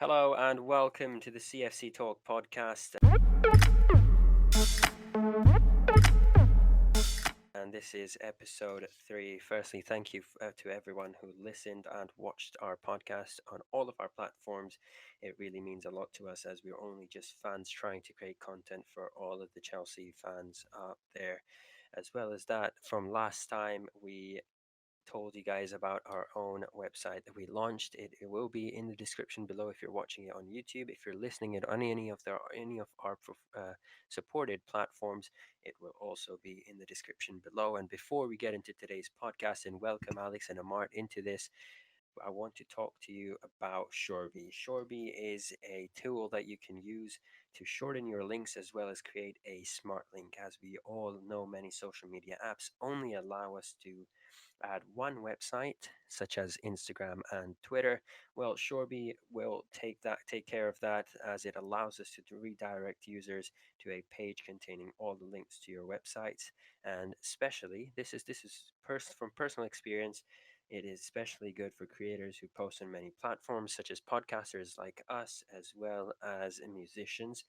Hello and welcome to the CFC Talk podcast. And this is episode 3. Firstly, thank you to everyone who listened and watched our podcast on all of our platforms. It really means a lot to us as we're only just fans trying to create content for all of the Chelsea fans out there. As well as that, from last time, we told you guys about our own website that we launched. It will be in the description below if you're watching it on YouTube. If you're listening it on any of our supported platforms, it will also be in the description below. And before we get into today's podcast and welcome Alex and Amart into this, I want to talk to you about Shorby. Shorby is a tool that you can use to shorten your links as well as create a smart link. As we all know, many social media apps only allow us to add one website, such as Instagram and Twitter. Well, Shorby will take care of that, as it allows us to redirect users to a page containing all the links to your websites. And especially, from personal experience. It is especially good for creators who post on many platforms, such as podcasters like us, as well as musicians.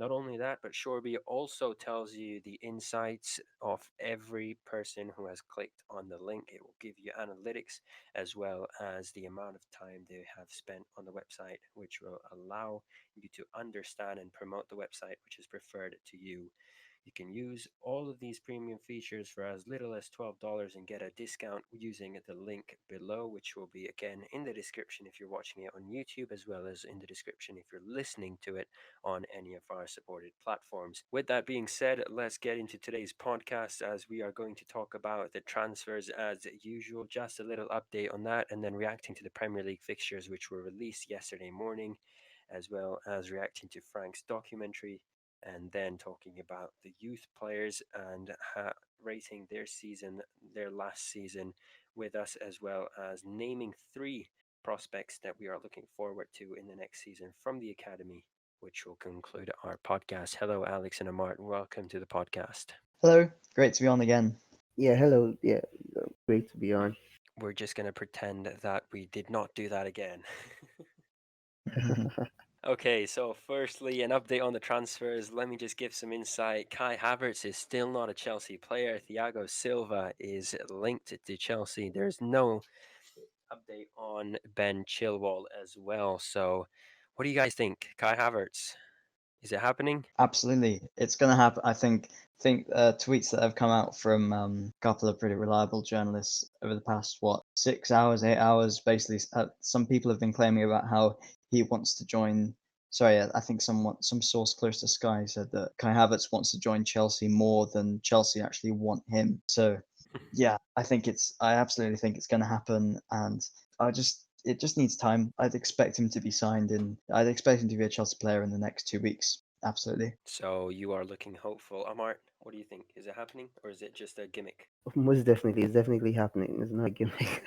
Not only that, but Shorby also tells you the insights of every person who has clicked on the link. It will give you analytics as well as the amount of time they have spent on the website, which will allow you to understand and promote the website which is preferred to you. You can use all of these premium features for as little as $12 and get a discount using the link below, which will be again in the description if you're watching it on YouTube, as well as in the description if you're listening to it on any of our supported platforms. With that being said, let's get into today's podcast as we are going to talk about the transfers as usual. Just a little update on that, and then reacting to the Premier League fixtures which were released yesterday morning, as well as reacting to Frank's documentary, and then talking about the youth players and rating their last season with us, as well as naming 3 prospects that we are looking forward to in the next season from the academy, which will conclude our podcast. Hello, Alex and Amart. Welcome to the podcast. Hello, great to be on again. Yeah, hello. Yeah, great to be on. We're just going to pretend that we did not do that again. Okay, so firstly, an update on the transfers. Let me just give some insight. Kai Havertz is still not a Chelsea player. THIAGO Silva is linked to Chelsea. There's no update on Ben Chilwell as well. So, what do you guys think? Kai Havertz, is it happening? Absolutely, it's going to happen. I think tweets that have come out from a couple of pretty reliable journalists over the past 6 hours, 8 hours. Basically, some people have been claiming about how he wants to join. Sorry, I think some source close to Sky said that Kai Havertz wants to join Chelsea more than Chelsea actually want him. So, yeah, I absolutely think it's going to happen, and it just needs time. I'd expect him to be a Chelsea player in the next 2 weeks. Absolutely. So, you are looking hopeful. Amart, what do you think? Is it happening or is it just a gimmick? Most definitely, it's definitely happening. It's not a gimmick.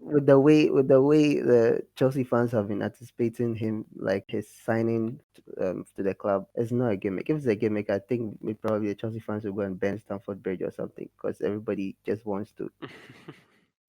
With the way the Chelsea fans have been anticipating him, like his signing to the club, it's not a gimmick. If it's a gimmick, I think probably the Chelsea fans will go and ban Stamford Bridge or something, because everybody just wants to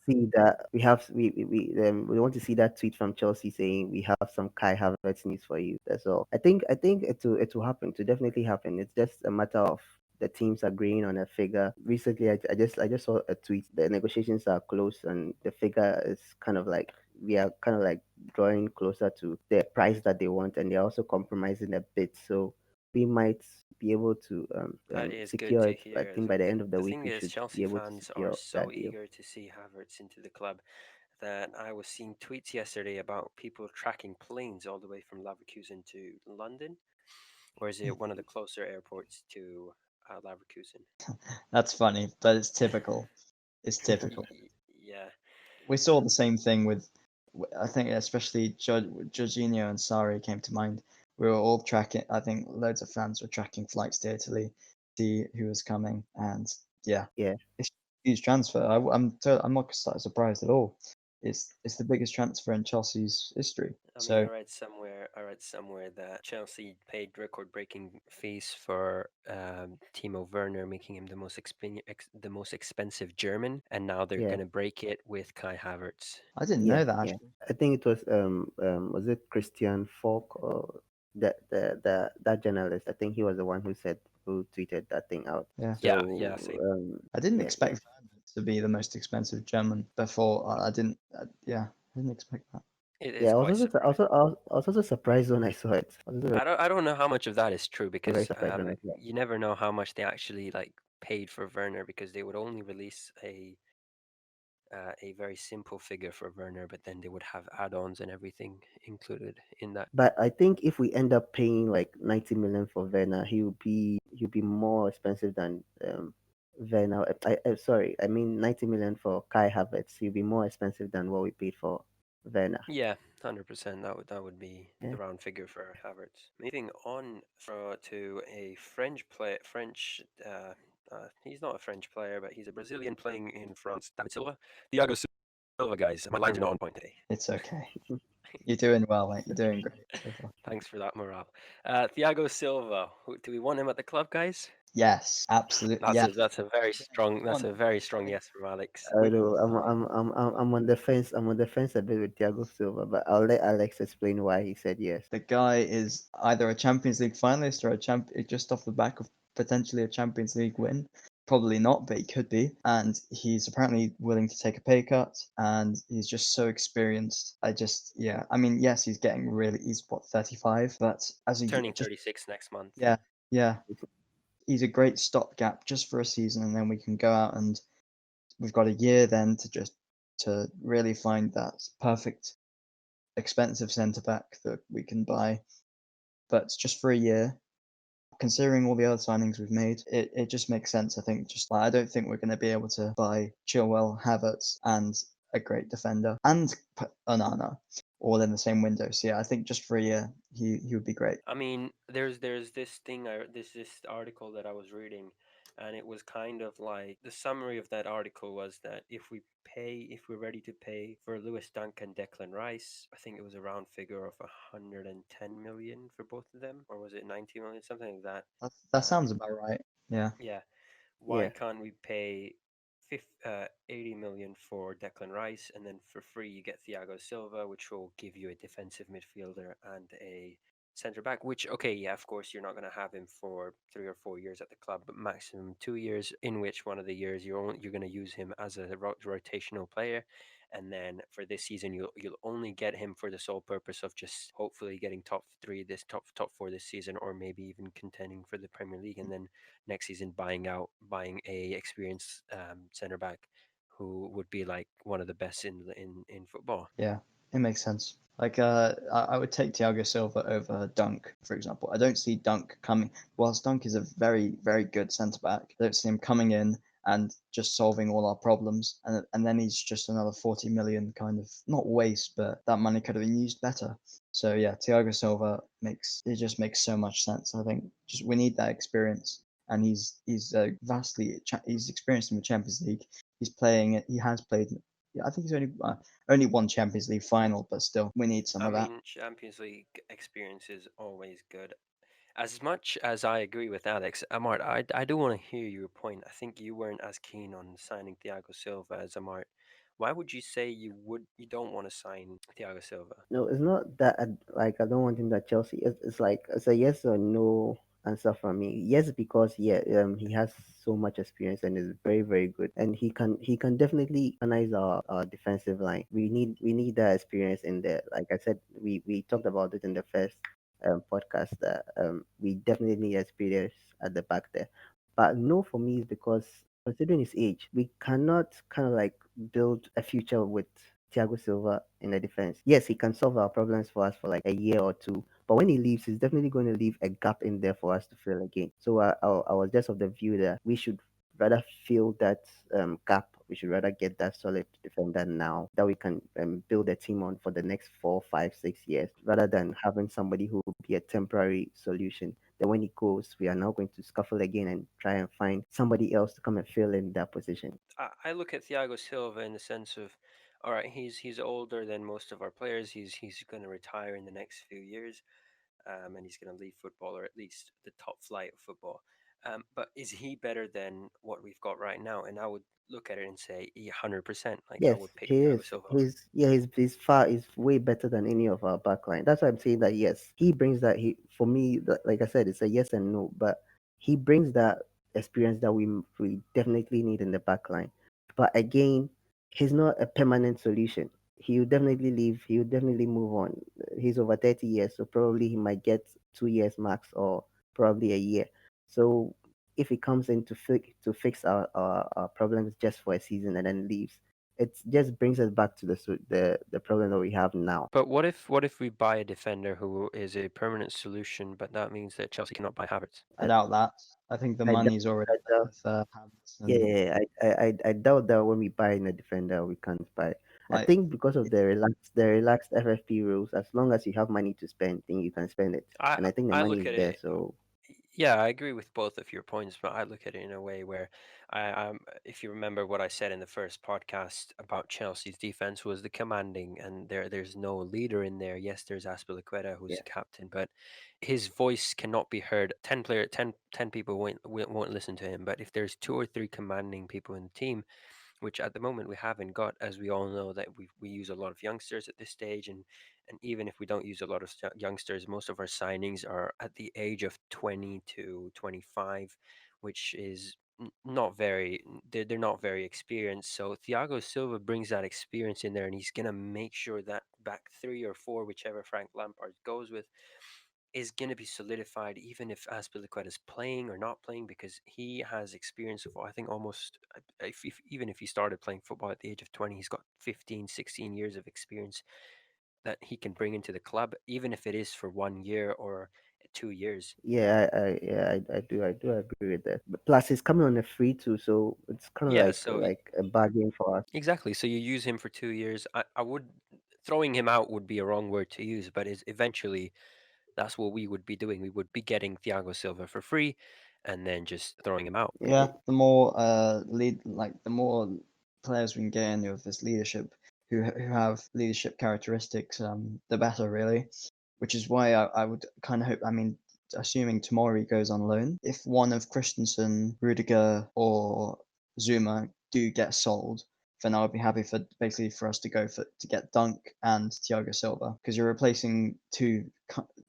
see that we want to see that tweet from Chelsea saying we have some Kai Havertz news for you. That's all. I think it will happen. To definitely happen. It's just a matter of the teams agreeing on a figure. Recently, I just saw a tweet. The negotiations are close, and the figure is kind of like we are kind of like drawing closer to the price that they want, and they're also compromising a bit. So we might be able to That is good secure to it. I hear. think by the end of the The week thing we is, should Chelsea be able to fans are secure so that deal. eager to see Havertz into the club that I was seeing tweets yesterday about people tracking planes all the way from Leverkusen to London, or is it one of the closer airports to Leverkusen? That's funny, but it's typical. It's typical. Yeah, We saw the same thing with, I think, especially Jorginho and Sarri came to mind. We were all tracking. I think loads of fans were tracking flights to Italy, see who was coming, and yeah, Yeah. it's a huge transfer. I'm not surprised at all. It's the biggest transfer in Chelsea's history. I mean, So I read somewhere that Chelsea paid record-breaking fees for Timo Werner, making him the most expensive German, and now they're Yeah, going to break it with Kai Havertz. I didn't yeah, know that yeah. actually. I think it was it Christian Falk or that journalist. I think he was the one who tweeted that thing out. Yeah, Yeah, So same. I didn't yeah, yeah. expect Werner to be the most expensive German before. I didn't. Yeah, I didn't expect that. It is Yeah, quite surprising. I was also surprised when I saw it. I was also I don't know how much of that is true very because surprised when I saw it. you never know how much they actually like paid for Werner because they would only release a very simple figure for Werner, but then they would have add-ons and everything included in that. But I think if we end up paying like 90 million for Werner, he'll be more expensive than Werner. Sorry, I mean 90 million for Kai Havertz. He'll be more expensive than what we paid for Werner. Yeah, 100%. That would be Yeah. the round figure for Havertz. Moving on to a French. He's not a French player, but he's a Brazilian playing in France. David Silva, Thiago Silva, guys. My lines are not on point today. It's okay. You're doing well, mate. You're doing great so far. Thanks for that morale. Thiago Silva. Do we want him at the club, guys? Yes, absolutely. Yeah, That's want a him. very strong yes from Alex. I We're know gonna sign. I'm on the fence. I'm on the fence a bit with Thiago Silva, but I'll let Alex explain why he said yes. The guy is either a Champions League finalist or a just off the back of potentially a Champions League win. Probably not, but he could be. And he's apparently willing to take a pay cut, and he's just so experienced. Yeah. I mean, yes, he's what, 35, but as a Turning just 36 next month. yeah, yeah, he's a great stopgap just for a season, and then we can go out and we've got a year then to really find that perfect expensive centre back that we can buy, but just for a year. Considering all the other signings we've made, it just makes sense. I think just like I don't think we're going to be able to buy Chilwell, Havertz, and a great defender and Onana all in the same window. So yeah, I think just for a year he would be great. I mean, there's this thing this article that I was reading, and it was kind of like the summary of that article was that if we're ready to pay for Lewis Dunk and Declan Rice, I think it was a round figure of 110 million for both of them, or was it 90 million, something like that. That Um, sounds about right. Yeah, yeah, why Yeah. can't we pay 80 million for Declan Rice and then for free you get Thiago Silva, which will give you a defensive midfielder and a centre back, which, okay, yeah, of course, you're not going to have him for 3 or 4 years at the club, but maximum 2 years, in which one of the years you're going to use him as a rotational player. And then for this season, you'll only get him for the sole purpose of just hopefully getting top four this season, or maybe even contending for the Premier League. And then next season buying a experienced center back who would be like one of the best in football. yeah, it makes sense. Like I would take Thiago Silva over Dunk, for example. I don't see Dunk coming. Whilst Dunk is a very very good centre back, I don't see him coming in and just solving all our problems. And then he's just another 40 million kind of not waste, but that money could have been used better. So yeah, Thiago Silva just makes so much sense. I think just we need that experience, and he's experienced in the Champions League. He's playing it. He has played. Yeah, I think he's only one Champions League final, but still, we need some I of that. mean, Champions League experience is always good. As much as I agree with Alex, Amart, I do want to hear your point. I think you weren't as keen on signing Thiago Silva as Amart. Why would you say you don't want to sign Thiago Silva? No, it's not that like I don't want him at Chelsea. It's like it's a yes or no answer from me. Yes, because yeah, he has so much experience and is very very good, and he can definitely organize our defensive line. We need that experience in there. Like I said, we talked about it in the first podcast that we definitely need experience at the back there. But no, for me is because considering his age, we cannot kind of like build a future with Thiago Silva in the defense. Yes, he can solve our problems for us for like a year or two, but when he leaves, he's definitely going to leave a gap in there for us to fill again. So I was just of the view that we should rather fill that gap. We should rather get that solid defender now that we can build a team on for the next 4, 5, 6 years, rather than having somebody who will be a temporary solution. Then when he goes, we are now going to scuffle again and try and find somebody else to come and fill in that position. I look at Thiago Silva in the sense of All right, he's older than most of our players. He's going to retire in the next few years, and he's going to leave football, or at least the top flight of football. But is he better than what we've got right now? And I would look at it and say 100%. Like I Yes, would pick he Thiago is. Silva. He's way better than any of our backline. That's why I'm saying that yes, he brings that. He for me, like I said, it's a yes and no, but he brings that experience that we definitely need in the backline. But again, he's not a permanent solution. He will definitely leave. He will definitely move on. He's over 30 years, so probably he might get 2 years max or probably a year. So if he comes in to fix our problems just for a season and then leaves, it just brings us back to the problem that we have now. But what if we buy a defender who is a permanent solution, but that means that Chelsea cannot buy Havertz? I doubt that. I think the I doubt, money's already I there doubt, with Havertz yeah, and yeah, yeah, I doubt that when we buy in a defender, we can't buy. I like think because of the relaxed FFP rules, as long as you have money to spend, then you can spend it, I and I think the I money look is at there. it. So Yeah, I agree with both of your points, but I look at it in a way where if you remember what I said in the first podcast about Chelsea's defense was the commanding, and there's no leader in there. Yes, there's Aspilicueta who's yeah, the captain, but his voice cannot be heard. 10 people won't listen to him, but if there's two or three commanding people in the team, which at the moment we haven't got, as we all know that we use a lot of youngsters at this stage, and even if we don't use a lot of youngsters, most of our signings are at the age of 20 to 25, which is not very they're not very experienced. So Thiago Silva brings that experience in there, and he's gonna make sure that back three or four, whichever Frank Lampard goes with, is going to be solidified, even if Aspilicueta is playing or not playing, because he has experience of, I think, almost, even if he started playing football at the age of 20, he's got 15, 16 years of experience that he can bring into the club, even if it is for 1 year or 2 years. I do agree with that. But plus, he's coming on a free too, so it's kind of Yeah, like so like a bargain for us. exactly. So you use him for 2 years. I would, throwing him out would be a wrong word to use, but is eventually that's what we would be doing. We would be getting Thiago Silva for free and then just throwing him out. Yeah, yeah, the more the more players we can get in with this leadership who have leadership characteristics, the better really. Which is why I would kind of hope. I mean, assuming Tomori goes on loan, if one of Christensen, Rudiger, or Zuma do get sold, then I would be happy for basically for us to go for to get Dunk and Thiago Silva because you're replacing two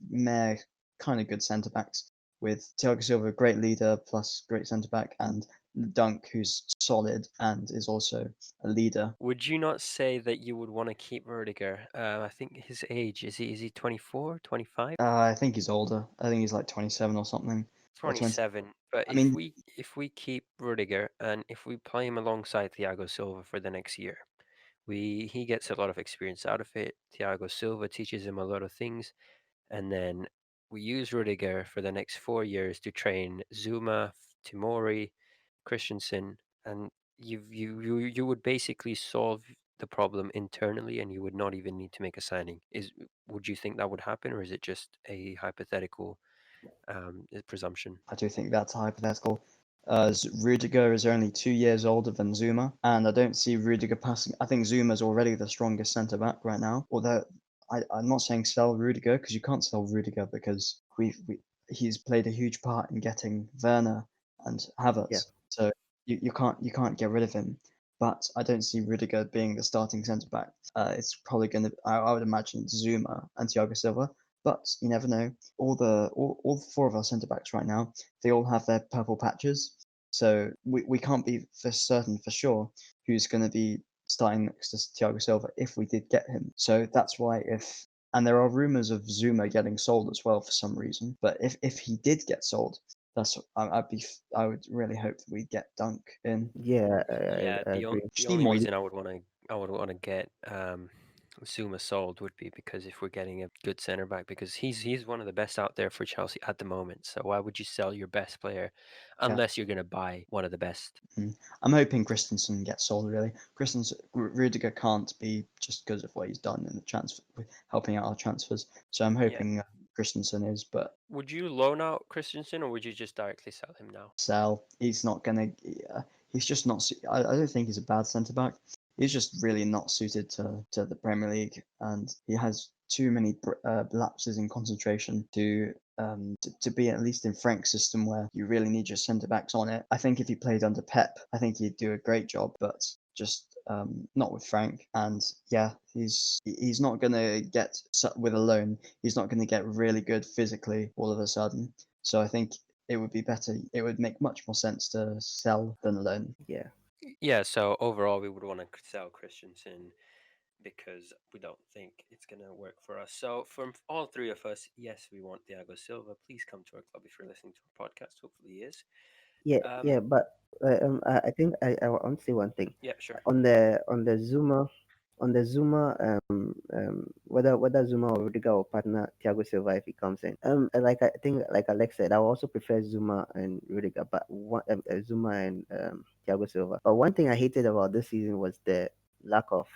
mere kind of good centre backs with Thiago Silva, a great leader plus great centre back, and Dunk, who's solid and is also a leader. Would you not say that you would want to keep Rudiger? I think his age is he 24, 25? I think he's older. I think he's like 27 or something, or 20. 27. But I if mean, we keep Rudiger and if we play him alongside Thiago Silva for the next year, we he gets a lot of experience out of it. Thiago Silva teaches him a lot of things, and then we use Rudiger for the next 4 years to train Zuma, Timori, Christensen, and you would basically solve the problem internally, and you would not even need to make a signing. Would you think that would happen, or is it just a hypothetical presumption? I do think that's hypothetical. Rudiger is only 2 years older than Zuma, and I don't see Rudiger passing. I think Zuma's already the strongest centre back right now. Although I'm not saying sell Rudiger because you can't sell Rudiger because he's played a huge part in getting Werner and yeah, Havertz. So you can't get rid of him. But I don't see Rudiger being the starting centre back. It's probably going to. I would imagine Zuma and Thiago Silva. But you never know. All four of our centre backs right now, they all have their purple patches. So we can't be for certain for sure who's going to be starting next to Thiago Silva if we did get him. So that's why if and there are rumours of Zuma getting sold as well for some reason. But if he did get sold, I would really hope that we get Dunk in. yeah, Yeah, I agree. the Just need only more. reason I would want to get Zuma sold would be because if we're getting a good center back, because he's one of the best out there for Chelsea at the moment. So why would you sell your best player Yeah. unless you're going to buy one of the best? I'm hoping Christensen gets sold. Really, Rudiger can't be just because of what he's done in the transfer, helping out our transfers. So I'm Yeah. hoping Christensen is, but Would you loan out Christensen, or would you just directly sell him now? sell. He's not gonna. He's just not. I don't think he's a bad centre back. he's just really not suited to the Premier League, and he has too many lapses in concentration to be at least in Frank's system where you really need your centre backs on it. I think if he played under Pep, I think he'd do a great job, but just not with Frank. And yeah, he's not gonna get with a loan. He's not gonna get really good physically all of a sudden. So I think it would be better. It would make much more sense to sell than loan. Yeah. Yeah, so overall, we would want to sell Christensen because we don't think it's going to work for us. So, from all three of us, yes, we want Thiago Silva. Please come to our club if you're listening to our podcast. Hopefully, he is. Yeah, Um, yeah, but I think I want to say one thing yeah, sure. on the Zuma whether Zuma or Rudiger will partner Thiago Silva if he comes in. Like I think like Alex said, I would also prefer Zuma and Rudiger, but Zuma and Thiago Silva. But one thing I hated about this season was the lack of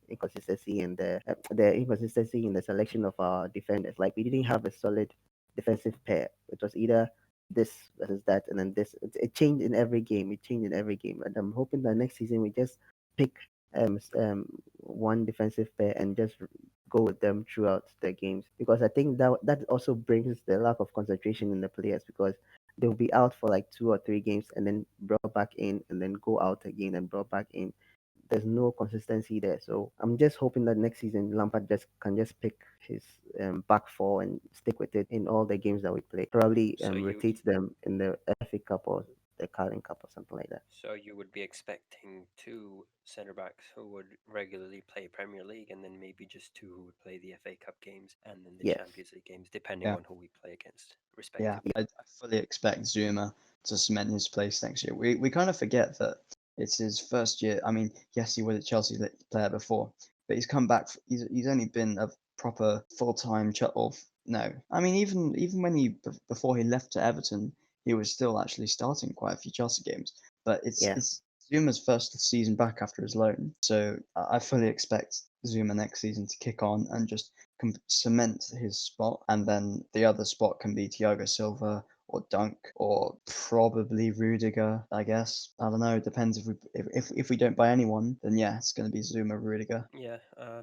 inconsistency in the selection of our defenders. Like we didn't have a solid defensive pair. It was either this versus that, and then this. It changed in every game. It changed in every game, and I'm hoping that next season we just pick one defensive pair and just go with them throughout the games, because I think that also brings the lack of concentration in the players, because they'll be out for like 2 or 3 games and then brought back in and then go out again and brought back in. There's no consistency there. So I'm just hoping that next season Lampard just pick his back four and stick with it in all the games that we play. Probably So you, rotate them in the FA Cup or the Carling Cup or something like that. so you would be expecting two centre backs who would regularly play Premier League, and then maybe just two who would play the FA Cup games and then the Yes. Champions League games, depending Yeah, on who we play against, yeah. respectively. I fully expect Zuma to cement his place next year. We kind of forget that it's his first year. I mean, yes, he was a Chelsea player before, but he's come back. He's only been a proper full time no. I mean, even when before he left to Everton, he was still actually starting quite a few Chelsea games. But Yeah. it's Zuma's first season back after his loan, so I fully expect Zuma next season to kick on and just cement his spot, and then the other spot can be Thiago Silva or Dunk or probably Rudiger. I guess I don't know. It depends if we don't buy anyone, then yeah, it's going to be Zuma Rudiger. Yeah,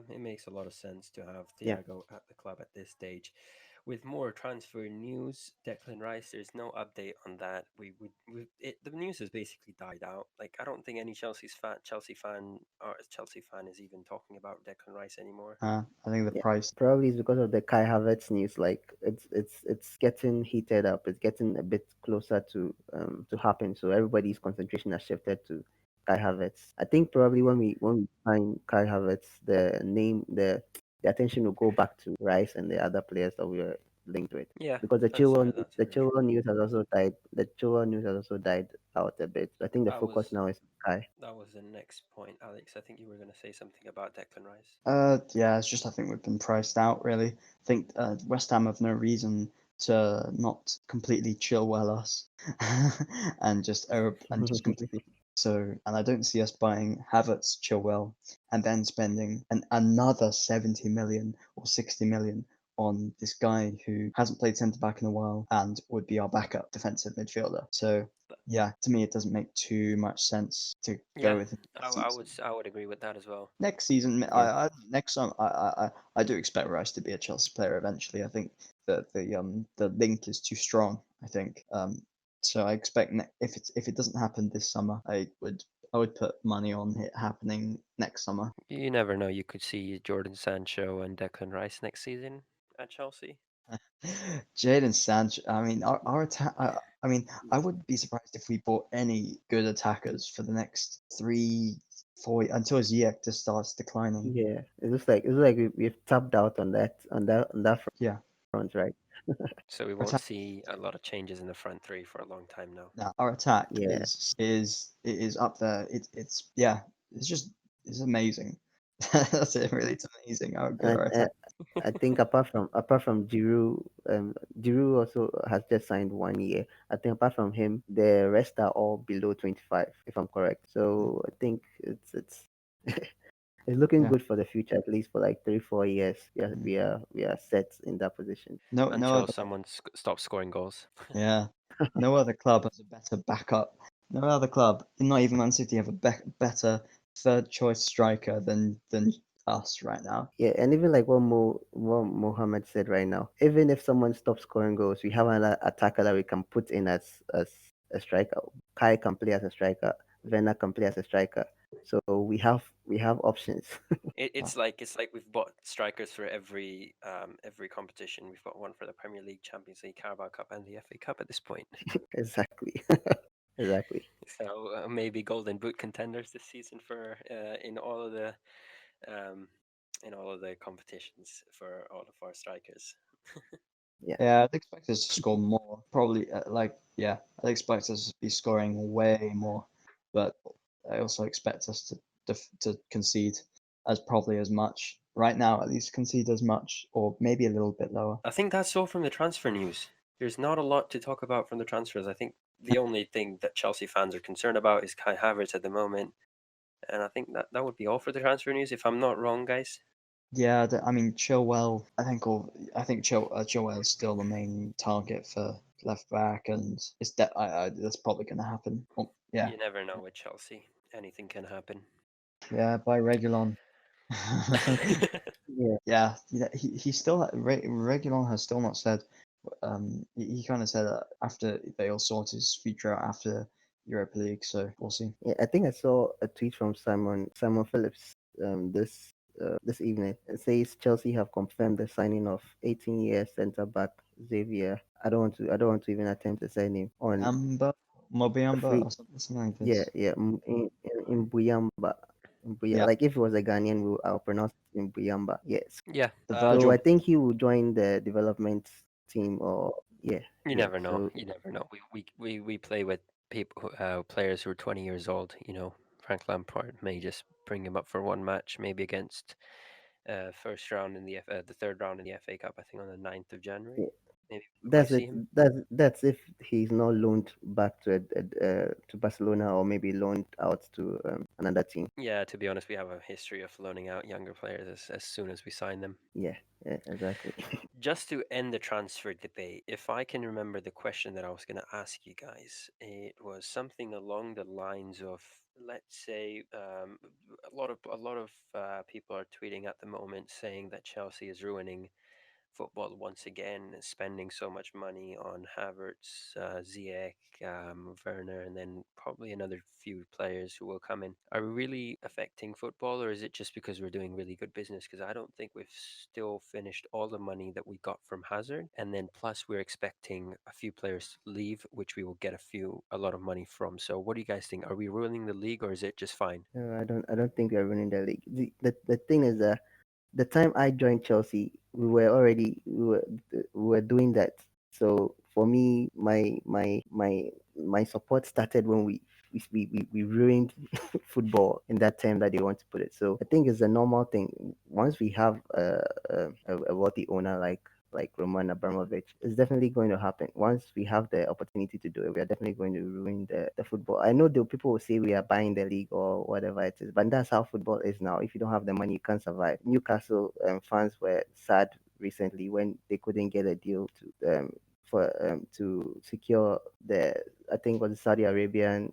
it makes a lot of sense to have Yeah. Thiago at the club at this stage. With more transfer news, Declan Rice, there's no update on that. The news has basically died out. Like I don't think any Chelsea fan is even talking about Declan Rice anymore. I think the Yeah, price. probably it's because of the Kai Havertz news. Like it's getting heated up. It's getting a bit closer to happen. So everybody's concentration has shifted to Kai Havertz. I think probably when we find Kai Havertz, the attention will go back to Rice and the other players that we were linked with. Yeah, Because that's the very true. Chilwell news has also died. The Chilwell news has also died out a bit. So I think the That focus was now is Kai. that was the next point, Alex. I think you were going to say something about Declan Rice. Yeah, it's just I think we've been priced out really. I think West Ham have no reason to not completely chill well us and just completely so, and I don't see us buying Havertz Chilwell and then spending another 70 million or 60 million on this guy who hasn't played centre back in a while and would be our backup defensive midfielder. So yeah, to me it doesn't make too much sense to go Yeah, with him next season. I would agree with that as well. Next season, Yeah. next summer, I do expect Rice to be a Chelsea player eventually. I think that the link is too strong. I think so. I expect if it doesn't happen this summer, I would put money on it happening next summer. You never know. You could see Jordan Sancho and Declan Rice next season at Chelsea. Jadon Sancho. I mean, our attack. I mean, I wouldn't be surprised if we bought any good attackers for the next 3, 4 until Ziyech just starts declining. Yeah, it looks like we've tapped out on that Yeah, front, right? So we our won't attack. see a lot of changes in the front three for a long time now. Now our attack Yeah, is up there. It's yeah. It's just it's amazing. That's it. Really, it's amazing how good and our attack. I think apart from Giroud, Giroud also has just signed 1 year. I think apart from him, the rest are all below 25, if I'm correct. So I think it's it's looking Yeah. good for the future, at least for like 3 4 years. Yeah, Mm. we are set in that position. No Until other. someone stops scoring goals. Yeah. No other club has a better backup. No other club, not even Man City, have a better third choice striker than us right now. Yeah, and even like what Mohammed said right now, even if someone stops scoring goals, we have an attacker that we can put in as a striker. Kai can play as a striker. Werner can play as a striker. So we have options. It's like we've bought strikers for every competition. We've got one for the Premier League, Champions League, Carabao Cup, and the FA Cup at this point. Exactly. Exactly. So maybe Golden Boot contenders this season for um, in all of the competitions for all of our strikers. Yeah. Yeah, I'd expect us to score more. Probably, yeah, I'd expect us to be scoring way more. But I also expect us to concede as probably as much. Right now, at least concede as much, or maybe a little bit lower. I think that's all from the transfer news. There's not a lot to talk about from the transfers. I think the only thing that Chelsea fans are concerned about is Kai Havertz at the moment, and I think that would be all for the transfer news. If I'm not wrong, guys. Yeah, I mean, Chilwell. I think Chilwell is still the main target for left back, and that's probably going to happen. Oh, yeah, You never know with Chelsea. Anything can happen. yeah, by Regulon. Yeah. Yeah, he still Regulon has still not said. He kind of said that after they'll sort his future out after Europa League, so we'll see. Yeah, I think I saw a tweet from Simon Phillips this evening. It says Chelsea have confirmed the signing of 18-year centre back Xavier. I don't want to even attempt to sign him on Amba, a Mobiamba, free. or something like Yeah, this. yeah, in Buyamba. Yeah, Like if it was a Ghanaian, I'll pronounce it in Buyamba. Yes. Yeah, the So I Virgil. think he will join the development team, or yeah, you yeah. never know. So You never know. We play with players who are 20 years old. Frank Lampard may just bring him up for one match, maybe against first round in the third round in the FA Cup. I think on the 9th of January. yeah, Maybe we might that's see it. him. That's if he's not loaned back to Barcelona, or maybe loaned out to another team. Yeah, to be honest, we have a history of loaning out younger players as soon as we sign them. Yeah, yeah, exactly. Just to end the transfer debate, if I can remember the question that I was going to ask you guys, it was something along the lines of, let's say, a lot of people are tweeting at the moment saying that Chelsea is ruining football once again, spending so much money on Havertz, Ziyech, Werner, and then probably another few players who will come in. Are we really affecting football, or is it just because we're doing really good business? Because I don't think we've still finished all the money that we got from Hazard, and then plus we're expecting a few players to leave, which we will get a lot of money from. So, what do you guys think? Are we ruining the league, or is it just fine? I don't think we're winning the league. The thing is that the time I joined Chelsea, we were doing that. So for me, my support started when we ruined football in that term that they want to put it. So I think it's a normal thing. Once we have a wealthy owner like Roman Abramovich, it's definitely going to happen. Once we have the opportunity to do it, we are definitely going to ruin the football. I know the people will say we are buying the league or whatever it is, but that's how football is now. If you don't have the money, you can't survive. Newcastle fans were sad recently when they couldn't get a deal to secure the, I think it was the Saudi Arabian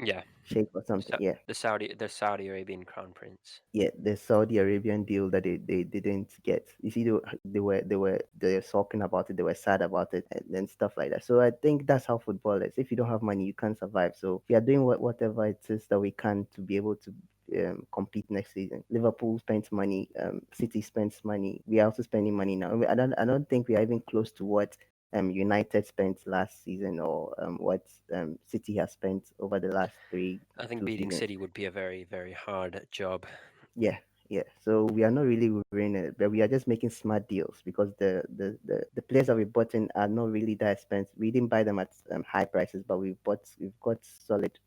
Yeah, sheikh or something. Yeah, the Saudi Arabian crown prince. yeah, the Saudi Arabian deal that they didn't get. You see, they were talking about it. They were sad about it, and stuff like that. So I think that's how football is. If you don't have money, you can't survive. So we are doing whatever it is that we can to be able to compete next season. Liverpool spends money. City spends money. We are also spending money now. I don't think we are even close to what United spent last season, or what City has spent over the last three I think two beating seasons. City would be a very, very hard job. Yeah, yeah. So we are not really worrying it, but we are just making smart deals because the players that we bought in are not really that expensive. We didn't buy them at high prices, but we've got solid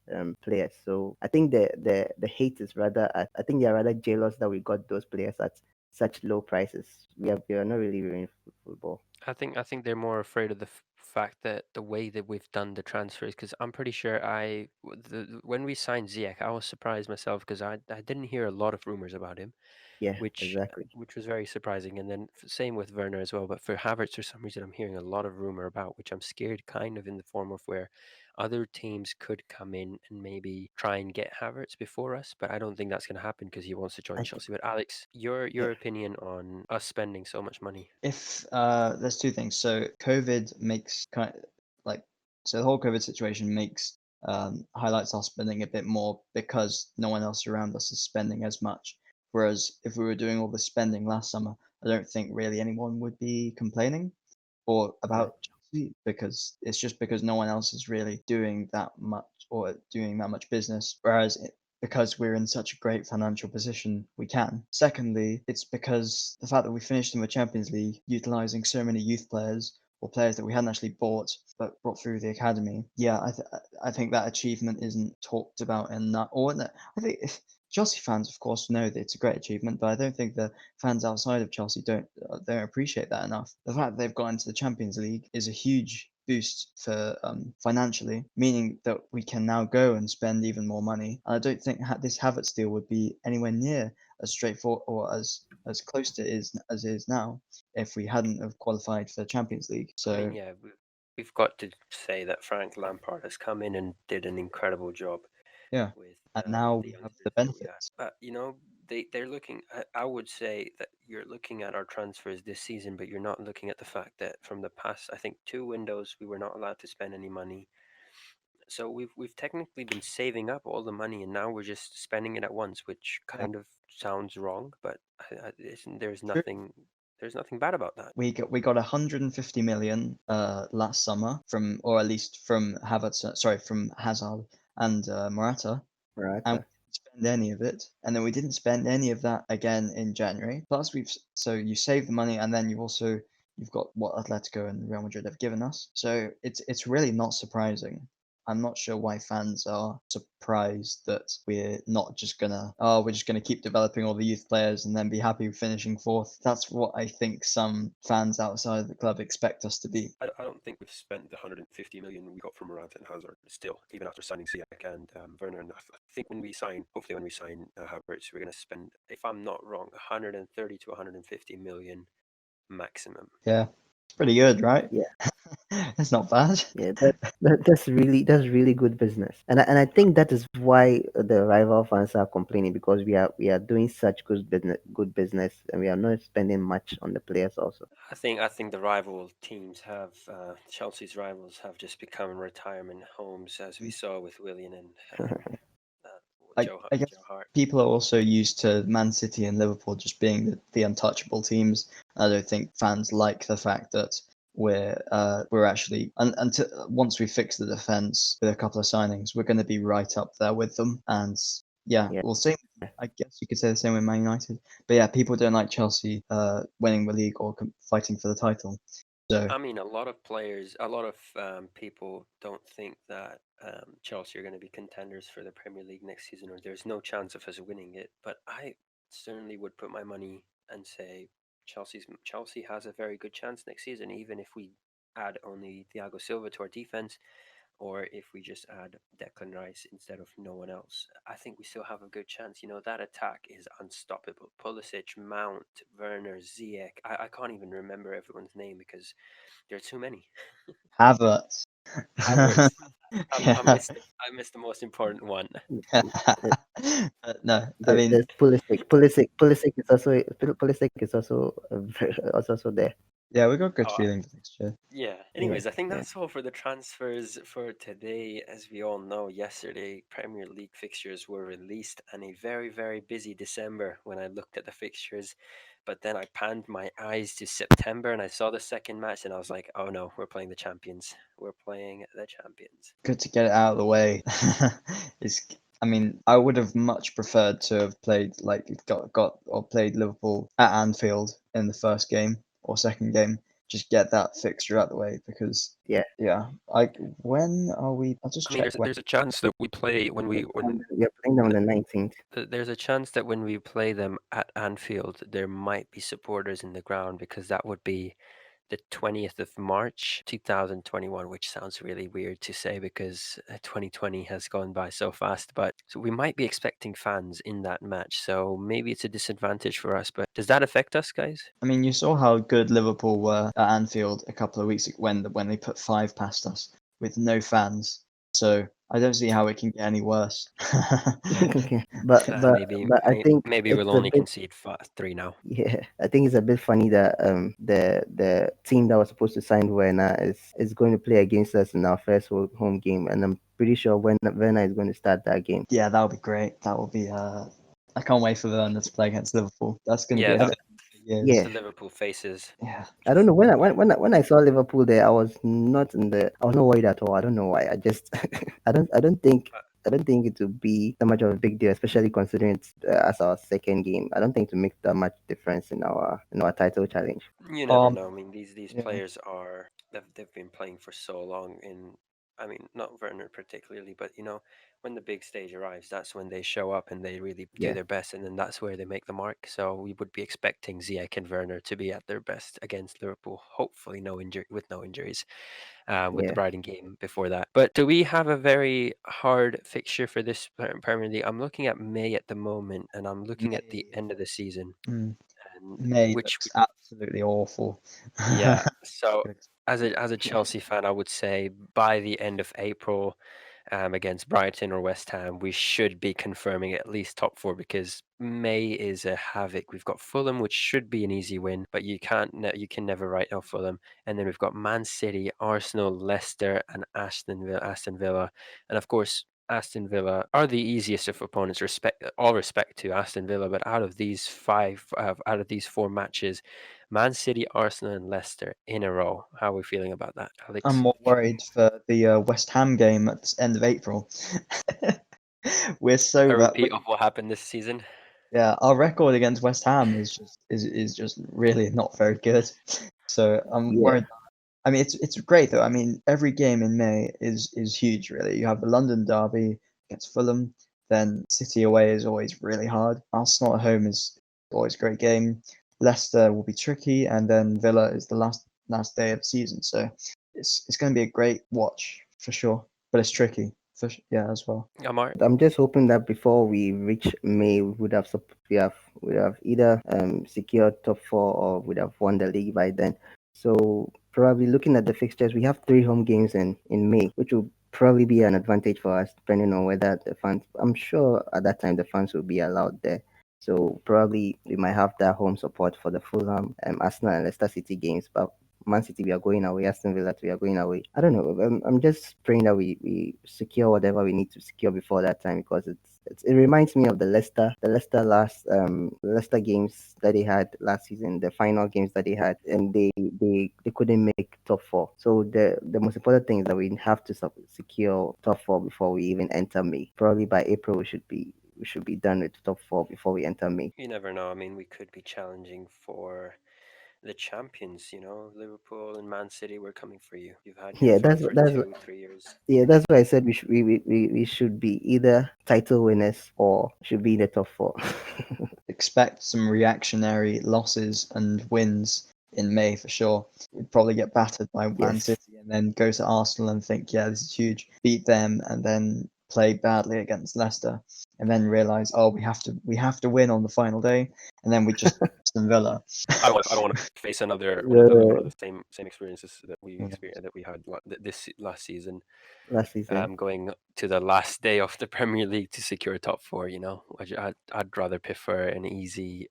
players. So I think the hate is rather I think they are rather jealous that we got those players at such low prices. We are not really ruining football. I think they're more afraid of the fact that the way that we've done the transfers, because I'm pretty sure when we signed Ziyech, I was surprised myself because I didn't hear a lot of rumors about him, Yeah, which exactly. which was very surprising. And then same with Werner as well. But for Havertz, for some reason, I'm hearing a lot of rumor about, which I'm scared kind of in the form of where other teams could come in and maybe try and get Havertz before us, but I don't think that's going to happen because he wants to join I think, Chelsea. But Alex, your yeah, opinion on us spending so much money? If there's two things. So COVID makes so the whole COVID situation makes highlights our spending a bit more because no one else around us is spending as much. Whereas if we were doing all the spending last summer, I don't think really anyone would be complaining or right. about Chelsea because it's just because no one else is really doing that much or doing that much business. Because we're in such a great financial position, we can. Secondly, it's because the fact that we finished in the Champions League utilizing so many youth players or players that we hadn't actually bought but brought through the academy. Yeah, I think that achievement isn't talked about enough. I think Chelsea fans, of course, know that it's a great achievement, but I don't think the fans outside of Chelsea don't appreciate that enough. The fact that they've got into the Champions League is a huge boost for financially, meaning that we can now go and spend even more money. And I don't think this Havertz deal would be anywhere near as straightforward or as close to is as it is now if we hadn't have qualified for the Champions League. I mean, So yeah, we've got to say that Frank Lampard has come in and did an incredible job yeah, and now with the we have the youngsters that we had. benefits. But they're looking. I would say that you're looking at our transfers this season, but you're not looking at the fact that from the past, I think 2 windows, we were not allowed to spend any money. So we've technically been saving up all the money, and now we're just spending it at once, which Yeah, kind of sounds wrong. But true. there's nothing bad about that. We got 150 million last summer from, or at least from from Hazard and Morata, and we Morata. didn't spend any of it. And then we didn't spend any of that again in January. Plus, so you save the money, and then you've got what Atletico and Real Madrid have given us. So it's really not surprising. I'm not sure why fans are surprised that we're just gonna keep developing all the youth players and then be happy with finishing fourth. That's what I think some fans outside of the club expect us to be. I don't think we've spent the 150 million we got from Morata and Hazard still, even after signing CFCTALK and Werner. And I think hopefully when we sign Havertz, we're going to spend, if I'm not wrong, 130 to 150 million maximum. Yeah, it's pretty good, right? Yeah, It's not bad. yeah. That's really good business, and I think that is why the rival fans are complaining because we are doing such good business, and we are not spending much on the players also. I think the rival teams have Chelsea's rivals have just become retirement homes, as we saw with Willian and I guess Joe Hart. people are also used to Man City and Liverpool just being the untouchable teams. I don't think fans like the fact that we're actually until once we fix the defense with a couple of signings, we're going to be right up there with them. And yeah, Yeah, we'll see. I guess you could say the same with Man United. But yeah, people don't like Chelsea winning the league or fighting for the title. So I mean, a lot of people don't think that Chelsea are going to be contenders for the Premier League next season, or there's no chance of us winning it. But I certainly would put my money and say Chelsea has a very good chance next season, even if we add only THIAGO Silva to our defense, or if we just add Declan Rice instead of no one else. I think we still have a good chance. That attack is unstoppable. Pulisic, Mount, Werner, Ziyech. I can't even remember everyone's name because there are too many. Havertz. Havertz. I Yeah. missed. I missed the most important one. No, I mean, there's Pulisic is also there. yeah, we got good Oh, feelings next year. yeah. Yeah, Anyways, I think yeah. that's all for the transfers for today. As we all know, yesterday Premier League fixtures were released, and a very, very busy December when I looked at the fixtures. But then I panned my eyes to September and I saw the second match, and I was like, "Oh no, we're playing the champions. We're playing the champions." Good to get it out of the way. It's, I mean, I would have much preferred to have played got or played Liverpool at Anfield in the first game or second game. Just get that fixture out of the way because Yeah. yeah, I when are we? I'll just I mean, check when. there's a chance that we play when we when You're playing them on the 19th. there's a chance that when we play them at Anfield, there might be supporters in the ground because that would be the 20th of March 2021, which sounds really weird to say because 2020 has gone by so fast. But so we might be expecting fans in that match. So maybe it's a disadvantage for us. But does that affect us, guys? I mean, you saw how good Liverpool were at Anfield a couple of weeks ago when they put five past us with no fans. So I don't see how it can get any worse. Okay. But but Maybe but I think maybe we'll it's a only bit, concede three now. yeah, I think it's a bit funny that the team that was supposed to sign Werner is going to play against us in our first home game, and I'm pretty sure when Werner is going to start that game. Yeah, that would be great. That will be. I can't wait for Werner to play against Liverpool. That's going to be Yeah, a I, the thing for years. yeah, the Liverpool faces. Yeah, I don't know Just when I saw Liverpool there, I was not worried at all. I don't know why. I just I don't think it would be that much of a big deal, especially considering it's as our second game. I don't think to make that much difference in our title challenge. you never um, know. I mean, these yeah, players are they've been playing for so long in. I mean, not Werner particularly, but when the big stage arrives, that's when they show up and they really do Yeah, their best, and then that's where they make the mark. So we would be expecting Ziyech and Werner to be at their best against Liverpool. Hopefully, no injuries. With the yeah, Brighton game before that. But do we have a very hard fixture for this Premier League? I'm looking at May at the moment, and I'm looking at the May. end of the season, and May which looks absolutely awful. yeah. So Good. as a Chelsea fan, I would say by the end of April, against Brighton or West Ham, we should be confirming at least top four because May is a havoc. We've got Fulham, which should be an easy win, but you can never write off Fulham. And then we've got Man City, Arsenal, Leicester, and Aston Villa, and of course. Aston Villa are the easiest of opponents. All respect to Aston Villa, but out of these four matches, Man City, Arsenal, and Leicester in a row. How are we feeling about that, I'm Alex? more worried for the West Ham game at the end of April. We're so A bad. repeat of what happened this season. Yeah, our record against West Ham is just really not very good. So I'm yeah, worried. I mean, it's great though. I mean, every game in May is huge. Really, you have the London derby against Fulham. Then City away is always really hard. Arsenal at home is always a great game. Leicester will be tricky, and then Villa is the last day of the season. So it's going to be a great watch for sure. But it's tricky yeah, as well. Amart, I'm just hoping that before we reach May, we would have we have either secured top four or would have won the league by then. So probably looking at the fixtures, we have three home games in May, which will probably be an advantage for us, depending on whether the fans. I'm sure at that time the fans will be allowed there. So probably we might have that home support for the Fulham, Arsenal, and Leicester City games. But Man City, we are going away. Aston Villa, we are going away. I don't know. I'm just praying that we secure whatever we need to secure before that time because it reminds me of the Leicester Leicester games that they had last season, the final games that they had, and they couldn't make top four. So the most important thing is that we have to secure top four before we even enter May. Probably by April we should be done with top four before we enter May. you never know. I mean, we could be challenging for the champions. Liverpool and Man City were coming for you. You've had your Yeah, fun for that's 2, 3 years. Yeah, that's why I said we should be either title winners or should be in the top four. Expect some reactionary losses and wins in May for sure. We'd probably get battered by Man Yes. City and then go to Arsenal and think, yeah, this is huge. Beat them and then play badly against Leicester and then realise, oh, we have to win on the final day, and then we just Aston Villa. I don't want to face another one of The the same experiences that we Yeah. experienced that we had this last season. last season. Going to the last day of the Premier League to secure top four. I'd rather prefer an easy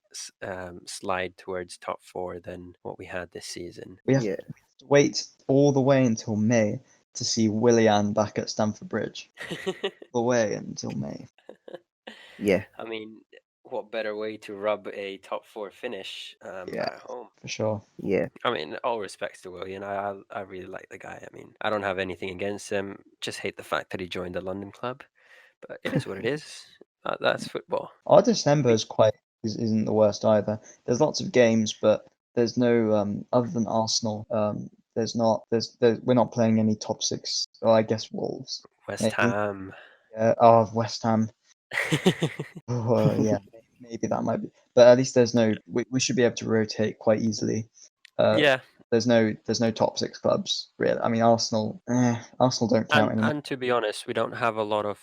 slide towards top four than what we had this season. We have Yeah. to wait all the way until May to see Willian back at Stamford Bridge. All the way until May. Yeah. I mean, what better way to rub a top four finish Yeah, at home? for sure. Yeah. I mean, all respects to Willian. I really like the guy. I mean, I don't have anything against him. Just hate the fact that he joined the London club. But it is what it is. That's football. Our December We, isn't the worst either. There's lots of games, but there's no other than Arsenal. We're not playing any top six. Well, I guess Wolves West maybe. Ham. Yeah. Oh, West Ham. Oh, yeah, maybe that might be. But at least there's no. We should be able to rotate quite easily. Uh, Yeah, there's no top six clubs really. I mean, Arsenal. Arsenal don't count anymore. and to be honest, we don't have a lot of.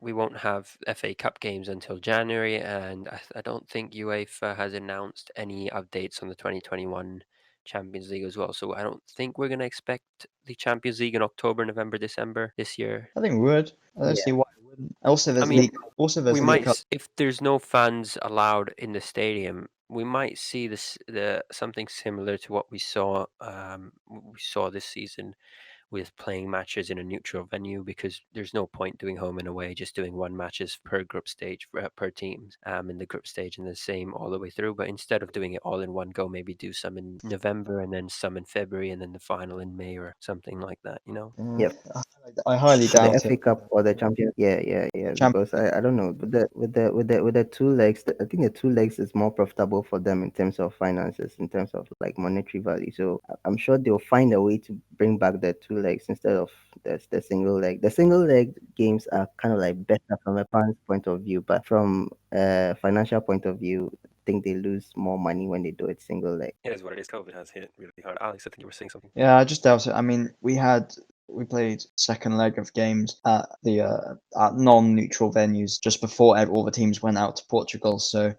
We won't have FA Cup games until January, and I don't think UEFA has announced any updates on the 2021 Champions League as well. So I don't think we're gonna expect the Champions League in October, November, December this year. I think we would. I don't Yeah. see why we wouldn't. Also, I there's mean, League. Also, we there's League might, Cup. if there's no fans allowed in the stadium, we might see the something similar to what we saw this season with playing matches in a neutral venue, because there's no point doing home and away, just doing one matches per group stage per teams in the group stage, and the same all the way through. But instead of doing it all in one go, maybe do some in November and then some in February and then the final in May or something like that, you know? Yep. I highly For the doubt FA it. Cup or the Champions. Yeah, yeah, yeah. Champions Because League. I don't know, with the two legs, I think the two legs is more profitable for them in terms of finances, in terms of like monetary value. So I'm sure they'll find a way to bring back the two legs instead of the single leg. The single leg games are kind of like better from a fan's point of view, but from a financial point of view, I think they lose more money when they do it single leg. It is what it is. COVID has hit really hard. Alex, I think you were saying something. Yeah, I just doubt it. I mean, we played second leg of games at the at non-neutral venues just before all the teams went out to Portugal. So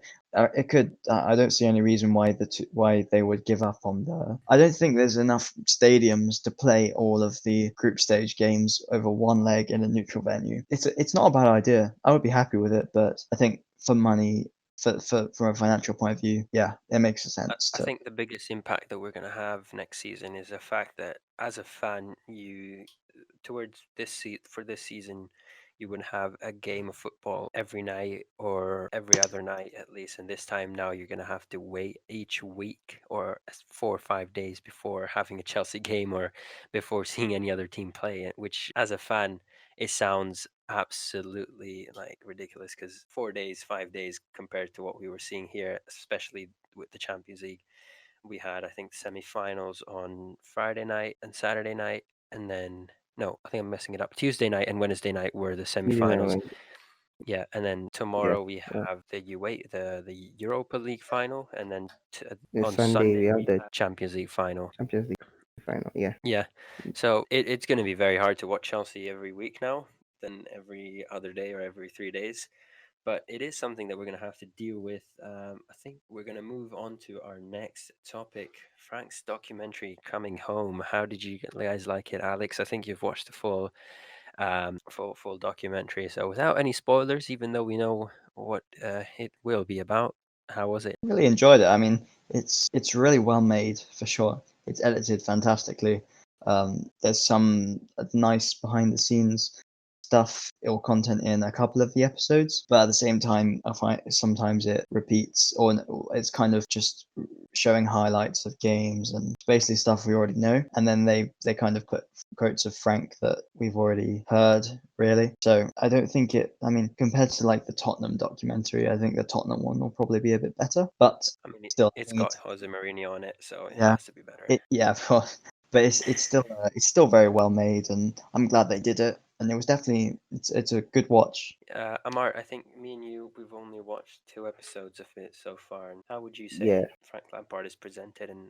it could. I don't see any reason why they would give up on the. I don't think there's enough stadiums to play all of the group stage games over one leg in a neutral venue. It's not a bad idea. I would be happy with it, but I think for money. For from a financial point of view, yeah, it makes sense I to. think the biggest impact that we're going to have next season is the fact that as a fan, towards for this season, you would have a game of football every night or every other night at least. And this time now you're going to have to wait each week or 4 or 5 days before having a Chelsea game or before seeing any other team play it, which as a fan, it sounds absolutely like ridiculous, because 4 days, 5 days compared to what we were seeing here, especially with the Champions League. We had, I think, semi-finals on Friday night and Saturday night, and then no, I think I'm messing it up. Tuesday night and Wednesday night were the Usually semi-finals. Yeah, and then yeah, tomorrow we yeah. have the Europa League final, and then This on Sunday we Sunday have we the have Champions League final. Champions League final. Yeah. Yeah, so it's going to be very hard to watch Chelsea every week now than every other day or every 3 days. But it is something that we're going to have to deal with. I think we're going to move on to our next topic. Frank's documentary Coming Home. How did you guys like it, Alex? I think you've watched the full documentary. So without any spoilers, even though we know what it will be about, how was it? Really enjoyed it. I mean, it's really well made for sure. It's edited fantastically. There's some nice behind the scenes stuff or content in a couple of the episodes, but at the same time, I find sometimes it repeats or it's kind of just showing highlights of games and basically stuff we already know. And then they kind of put quotes of Frank that we've already heard, really. So I don't think I mean, compared to like the Tottenham documentary, I think the Tottenham one will probably be a bit better, but I mean, still, I it's think got Jose Mourinho on it, so it yeah, has to be better. yeah, of course. But it's still very well made, and I'm glad they did it. And it was definitely it's a good watch. Amart, I think me and you, we've only watched 2 episodes of it so far. And how would you Yeah. say Frank Lampard is presented? And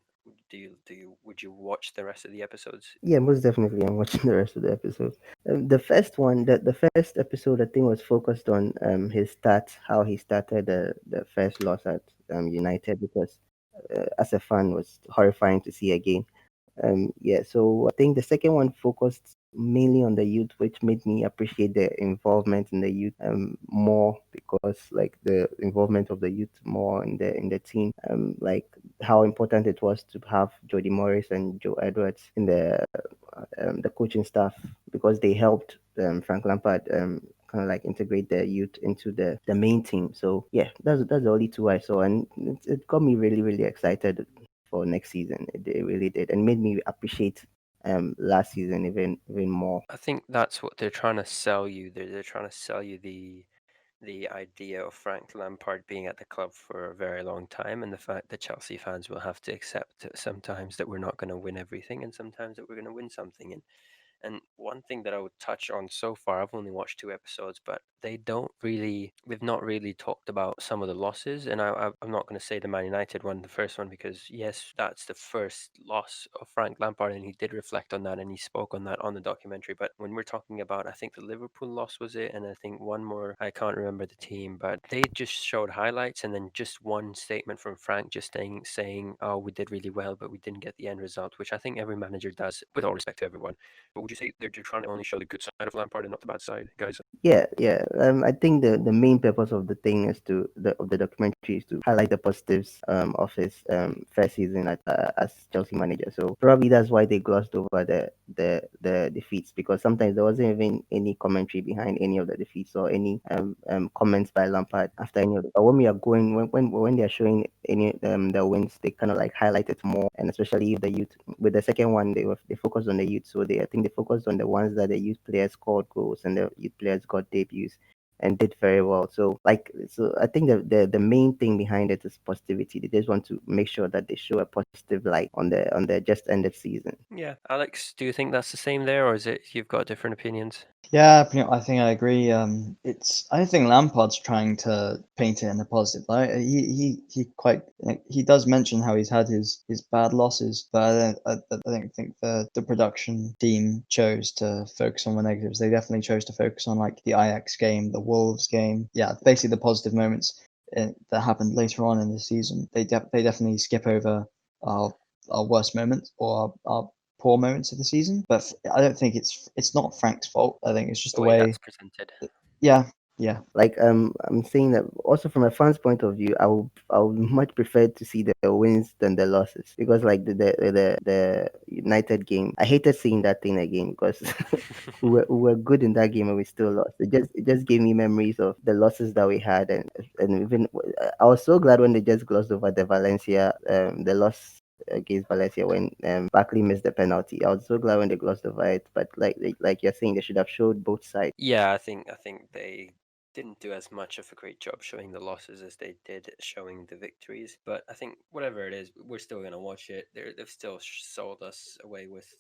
would you watch the rest of the episodes? Yeah, most definitely. I'm watching the rest of the episodes. The first one, the first episode, I think, was focused on his start, how he started the first loss at United, because as a fan, was horrifying to see again. Yeah, so I think the second one focused mainly on the youth, which made me appreciate the involvement in the youth more, because like the involvement of the youth more in the team, like how important it was to have Jody Morris and Joe Edwards in the coaching staff, because they helped Frank Lampard kind of like integrate the youth into the main team. So yeah, that's the only two I saw, and it got me really really excited for next season. It really did, and made me appreciate last season even more. I think that's what they're trying to sell you. They're trying to sell you the idea of Frank Lampard being at the club for a very long time, and the fact that Chelsea fans will have to accept sometimes that we're not going to win everything, and sometimes that we're going to win something. And one thing that I would touch on so far, I've only watched 2 episodes, but we've not really talked about some of the losses. And I'm not going to say the Man United one, the first one, because yes, that's the first loss of Frank Lampard, and he did reflect on that and he spoke on that on the documentary. But when we're talking about, I think the Liverpool loss was it, and I think one more, I can't remember the team, but they just showed highlights and then just one statement from Frank just saying, oh, we did really well, but we didn't get the end result, which I think every manager does, with all respect to everyone. But would you say they're trying to only show the good side of Lampard and not the bad side, guys? Yeah, yeah. I think the main purpose of the thing is of the documentary is to highlight the positives of his first season as Chelsea manager. So probably that's why they glossed over the defeats, because sometimes there wasn't even any commentary behind any of the defeats or any comments by Lampard after any of it. But when we are going when they are showing any the wins, they kind of like highlight it more, and especially if the youth. With the second one, they focused on the youth, so I think they focused on the ones that the youth players scored goals and the youth players got debuts and did very well. So I think the main thing behind it is positivity. They just want to make sure that they show a positive light on the just ended season. Yeah, Alex, do you think that's the same there, or is it you've got different opinions? Yeah, I think I agree. I think Lampard's trying to paint it in a positive light. He does mention how he's had his bad losses, but I don't think the production team chose to focus on the negatives. They definitely chose to focus on like the Ajax game, the Wolves game. Yeah, basically the positive moments that happened later on in the season. They definitely skip over our our worst moments or our poor moments of the season. But I don't think it's not Frank's fault. I think it's just The the way way. that's presented. Yeah, yeah, Like I'm saying that also from a fan's point of view, I would much prefer to see the wins than the losses, because like the United game, I hated seeing that thing again because we were good in that game and we still lost. It just gave me memories of the losses that we had, and even I was so glad when they just glossed over the loss against Valencia when Barkley missed the penalty. I was so glad when they glossed over it, but like you're saying, they should have showed both sides. Yeah, I think they didn't do as much of a great job showing the losses as they did showing the victories. But I think whatever it is, we're still gonna watch it. They've still sold us away with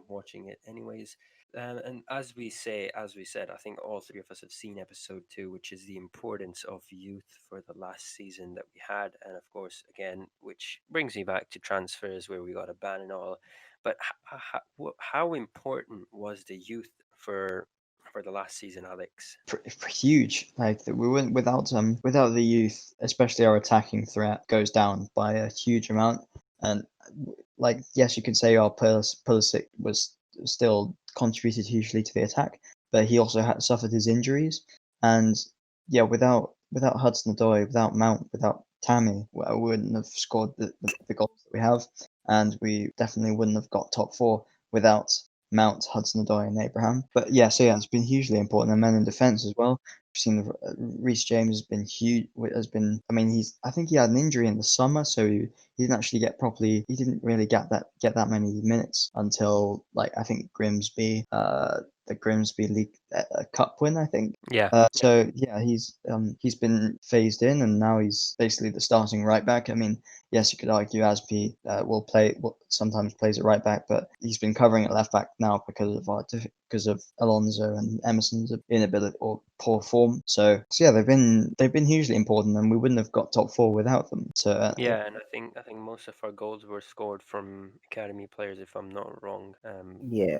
watching it anyways. And as we said, I think all three of us have seen episode 2, which is the importance of youth for the last season that we had, and of course, again, which brings me back to transfers where we got a ban and all. But how important was the youth for the last season, Alex? huge. Like we wouldn't without the youth, especially our attacking threat goes down by a huge amount. And like yes, you could say our Pulisic was still contributed hugely to the attack, but he also had suffered his injuries. And yeah, without Hudson-Odoi, without Mount, without Tammy, we wouldn't have scored the goals that we have, and we definitely wouldn't have got top four without Mount, Hudson-Odoi, and Abraham. But yeah, so yeah, it's been hugely important. And men in defence as well. We've seen Reece James has been huge. Has been. I mean, I think he had an injury in the summer, so he didn't actually get properly. He didn't really get that many minutes until like I think Grimsby, the Grimsby League Cup win, I think. Yeah, So yeah, he's been phased in, and now he's basically the starting right back. I mean, yes, you could argue Aspi sometimes plays at right back, but he's been covering at left back now because of Alonso and Emerson's inability or poor form. So yeah, they've been hugely important, and we wouldn't have got top four without them. So yeah, and I think most of our goals were scored from academy players, if I'm not wrong. Yeah,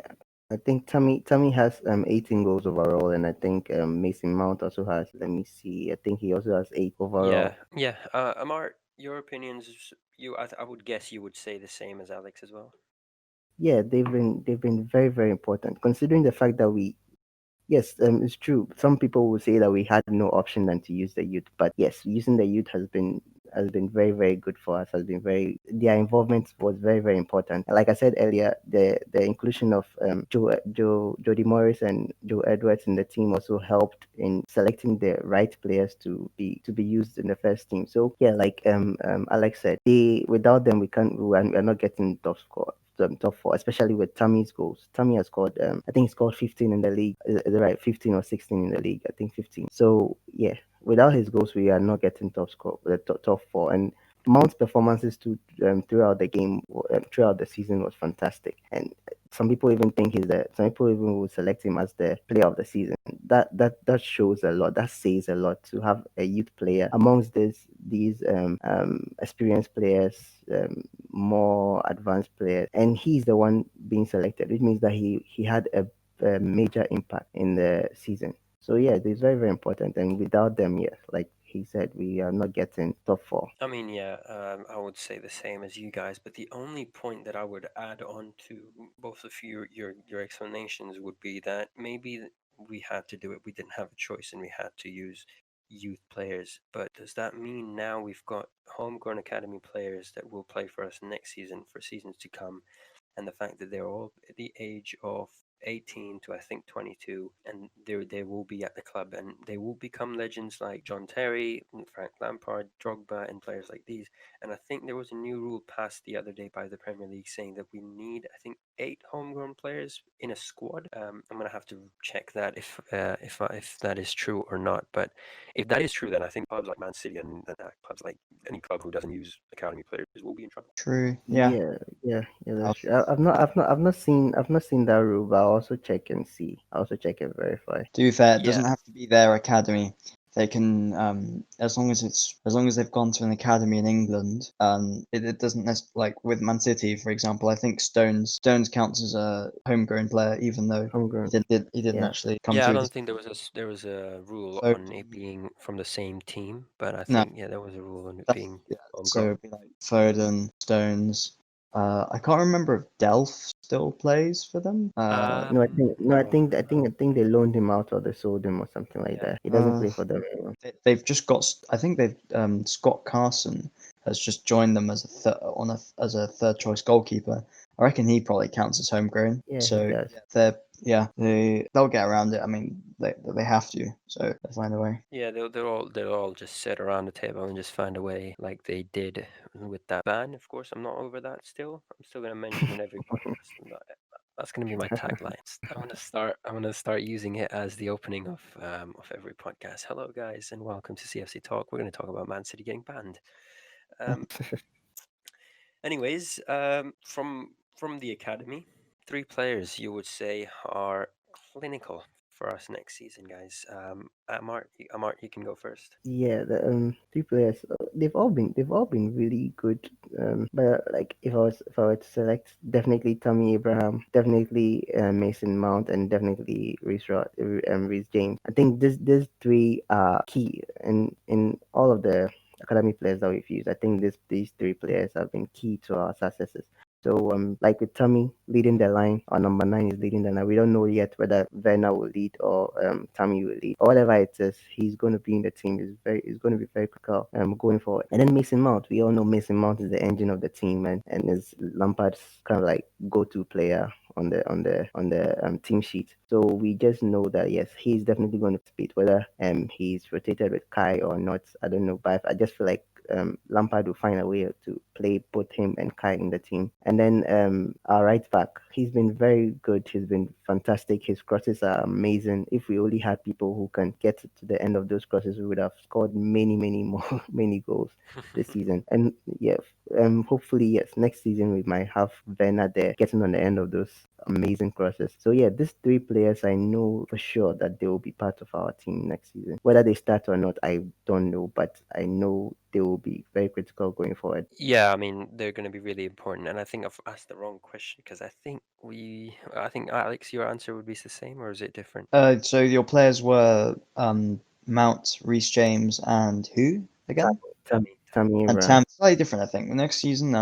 I think Tammy has 18 goals overall, and I think Mason Mount also has. Let me see. I think he also has 8 Yeah, overall. yeah. Amart, your opinions? I would guess you would say the same as Alex as well. Yeah, they've been very very important, considering the fact that we. Yes, it's true. Some people will say that we had no option than to use the youth, but yes, using the youth has been very very good for us. Has been very Their involvement was very very important. And like I said earlier, the inclusion of Jody Morris and Joe Edwards in the team also helped in selecting the right players to be used in the first team. So yeah, like Alex said, they without them we're not getting top score. Top four, especially with Tammy's goals. Tammy has scored, I think he scored 15 in the league. Is it right? 15 or 16 in the league. I think 15. So yeah, without his goals, we are not getting top score, the top four. And Mount's performances throughout the game, throughout the season was fantastic. And Some people even think some people even would select him as the player of the season. That shows a lot. That says a lot to have a youth player amongst these experienced players, more advanced players, and he's the one being selected. It means that he had a major impact in the season. So yeah, it's very very important. And without them, yes, like he said, we are not getting top four. I mean, yeah, I would say the same as you guys, but the only point that I would add on to both of your explanations would be that maybe we had to do it. We didn't have a choice, and we had to use youth players. But does that mean now we've got homegrown academy players that will play for us next season for seasons to come? And the fact that they're all at the age of 18 to I think 22, and they will be at the club, and they will become legends like John Terry, Frank Lampard, Drogba, and players like these. And I think there was a new rule passed the other day by the Premier League saying that we need, I think, 8 homegrown players in a squad. I'm gonna have to check that if that is true or not. But if that is true, then I think clubs like Man City and clubs like any club who doesn't use academy players will be in trouble. True. Yeah. Yeah, Uh, that's true. I've not seen that rule, but I'll also check and see. I'll also check and verify. To be fair, it Yeah, doesn't have to be their academy. They can, as long as they've gone to an academy in England. It doesn't like with Man City, for example. I think Stones counts as a homegrown player, even though Homegrown. he didn't Yeah. actually come yeah. I through don't the think there was a rule on it Foden. being from the same team, but I No, think yeah, there was a rule on it that's being yeah. So homegrown. it'd be like Foden, Stones. I can't remember if Delph still plays for them. No, I think they loaned him out or they sold him or something like Yeah. that. He doesn't Uh, play for them anymore. they've just got. I think they've Scott Carson has just joined them as as a third choice goalkeeper. I reckon he probably counts as homegrown. Yeah, he So does. they'll get around it. I mean they have to. So they'll find a way. Yeah, they'll all just sit around the table and just find a way, like they did with that ban. Of course, I'm not over that still. I'm still gonna mention in every podcast. That's gonna be my tagline. I'm gonna start using it as the opening of every podcast. Hello, guys, and welcome to CFC Talk. We're gonna talk about Man City getting banned. Um, anyways, from the academy, 3 players you would say are clinical for us next season, guys. Amart, you can go first. Yeah, the three players, they've all been really good. But like if I were to select, definitely Tommy Abraham, definitely Mason Mount, and definitely Reece James. I think these three are key in all of the academy players that we've used. I think these three players have been key to our successes. So like with Tommy leading the line, or number 9 is leading the line. We don't know yet whether Werner will lead or Tommy will lead or whatever it is. He's going to be in the team. Is going to be very critical going forward. And then Mason Mount, we all know Mason Mount is the engine of the team and is Lampard's kind of like go-to player on the team sheet. So we just know that yes, he's definitely going to speed. Whether he's rotated with Kai or not, I don't know. But I just feel like Lampard will find a way to play both him and Kai in the team. And then our right back, he's been very good. He's been fantastic. His crosses are amazing. If we only had people who can get to the end of those crosses, we would have scored many more many goals this season. And yeah, hopefully yes, next season we might have Werner there getting on the end of those amazing crosses. So yeah, these 3 players I know for sure that they will be part of our team next season. Whether they start or not, I don't know, but I know they will be very critical going forward. Yeah, I mean they're going to be really important, and I think I've asked the wrong question because I think Alex, your answer would be the same, or is it different? So your players were Mount, Reece James, and who again? Tammy And Abraham. Tam, slightly different, I think. The next season,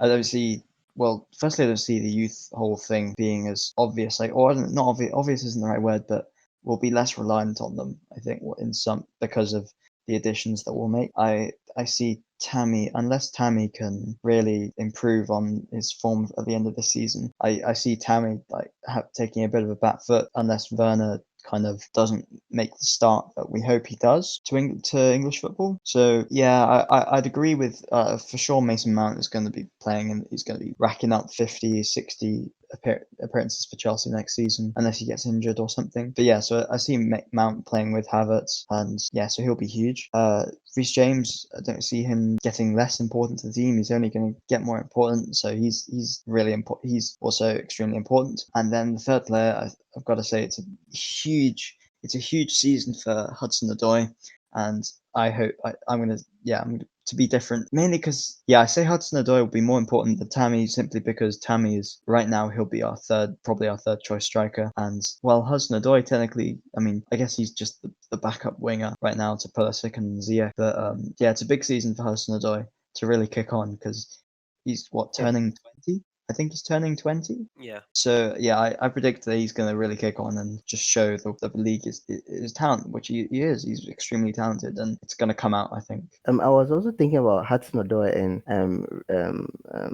I don't see. Well, firstly, I don't see the youth whole thing being as obvious. Like, or not obvious. Obvious isn't the right word, but we'll be less reliant on them. I think in some because of the additions that we'll make. I see Tammy, unless Tammy can really improve on his form at the end of the season. I see Tammy like taking a bit of a back foot unless Werner kind of doesn't make the start that we hope he does to English football. So yeah, I'd agree with for sure Mason Mount is going to be playing and he's going to be racking up 50, 60 appearances for Chelsea next season unless he gets injured or something. But yeah, so I see Mount playing with Havertz, and yeah, so he'll be huge. Reece James, I don't see him getting less important to the team. He's only going to get more important, so he's really important. He's also extremely important. And then the third player, I've got to say, it's a huge season for Hudson Odoi, and I hope I'm gonna to be different, mainly because I say Hudson Odoi will be more important than Tammy simply because Tammy is right now he'll be probably our third choice striker, and well, Hudson Odoi technically, I mean, I guess he's just the backup winger right now to Pulisic and Ziyech, but yeah, it's a big season for Hudson Odoi to really kick on because he's Yeah. turning 20. I think he's turning 20. Yeah. So yeah, I predict that he's going to really kick on and just show the league is talent, which he is. He's extremely talented, and it's going to come out, I think. I was also thinking about Hudson Odoi and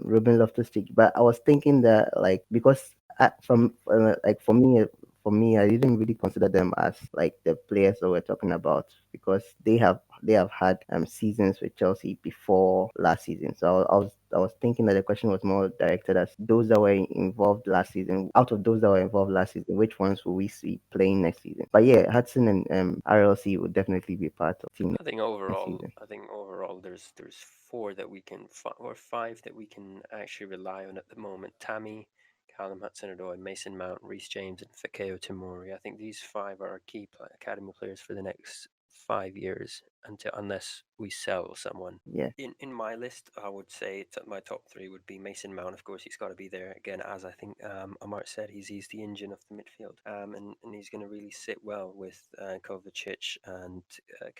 Ruben Loftus-Cheek, but I was thinking that like because from like for me, I didn't really consider them as like the players that we're talking about because they have had seasons with Chelsea before last season. So I was thinking that the question was more directed as those that were involved last season. Out of those that were involved last season, which ones will we see playing next season? But yeah, Hudson and RLC would definitely be part of the team next season. I think overall, there's four that we can or five that we can actually rely on at the moment. Tammy, Callum Hudson-Odoi, Mason Mount, Reece James, and Fikayo Tomori. I think these five are our key academy players for the next 5 years unless we sell someone. Yeah. In my list, I would say my top three would be Mason Mount. Of course, he's got to be there again, as I think Amart said. He's the engine of the midfield, and he's going to really sit well with Kovacic and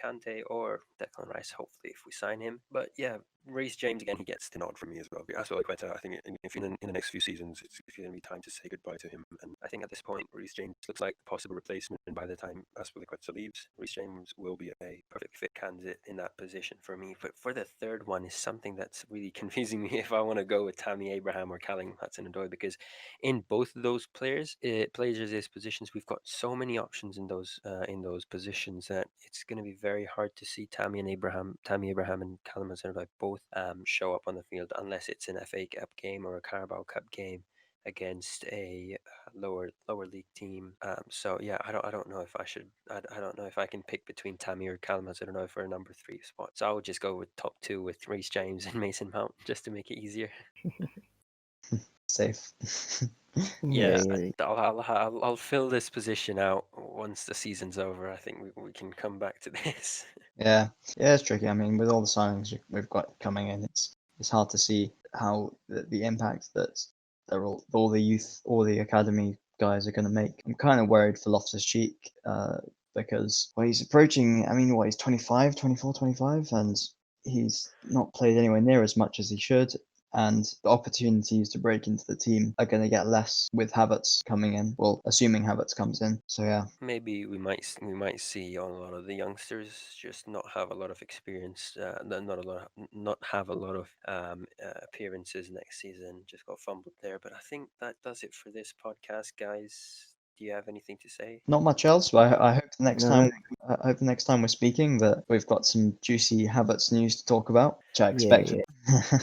Kante or Declan Rice. Hopefully, if we sign him. But yeah, Reece James again, he gets the nod from me as well. As well, like I think if in the next few seasons, it's going to be time to say goodbye to him. And I think at this point, Reece James looks like a possible replacement. And by the time Aspilicueta leaves, Reece James will be a perfect fit candidate in that position for me. But for the third one is something that's really confusing me if I want to go with Tammy Abraham or Callum Hudson-Odoi, because in both of those players' positions, we've got so many options in those positions that it's going to be very hard to see Tammy Abraham and Callum Hudson-Odoi both show up on the field unless it's an FA Cup game or a Carabao Cup game against a lower league team. So yeah, I don't know if I should. I don't know if I can pick between Tammy or Callum. I don't know for a number three spot. So I would just go with top two with Reece James and Mason Mount just to make it easier. Safe. Yeah, Yeah, yeah. I'll fill this position out once the season's over. I think we can come back to this. Yeah, it's tricky. I mean, with all the signings we've got coming in, it's hard to see how the impact that all the youth, all the academy guys are going to make. I'm kind of worried for Loftus-Cheek because he's approaching. I mean, he's 25, 24, 25, and he's not played anywhere near as much as he should. And the opportunities to break into the team are going to get less with Havertz coming in. Well, assuming Havertz comes in. So yeah. Maybe we might see a lot of the youngsters just not have a lot of experience, not have a lot of appearances next season. Just got fumbled there, but I think that does it for this podcast, guys. Do you have anything to say? Not much else, but I hope the next No, no. time we're speaking that we've got some juicy Havertz news to talk about, which I Yeah, expect. yeah.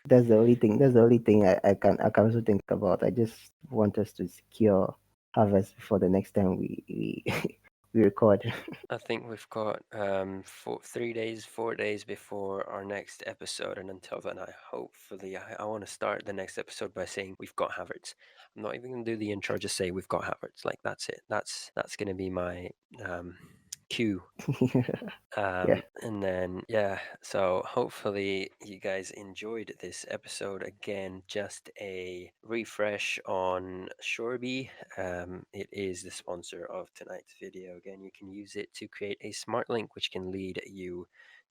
That's the only thing. That's the only thing I can also think about. I just want us to secure harvest before the next time we we record. I think we've got 3 days, 4 days before our next episode, and until then, I want to start the next episode by saying we've got Havertz. I'm not even going to do the intro; just say we've got Havertz. Like that's it. That's going to be my cue. Yeah. And then yeah, so hopefully you guys enjoyed this episode. Again, just a refresh on Shoreby. It is the sponsor of tonight's video. Again, you can use it to create a smart link which can lead you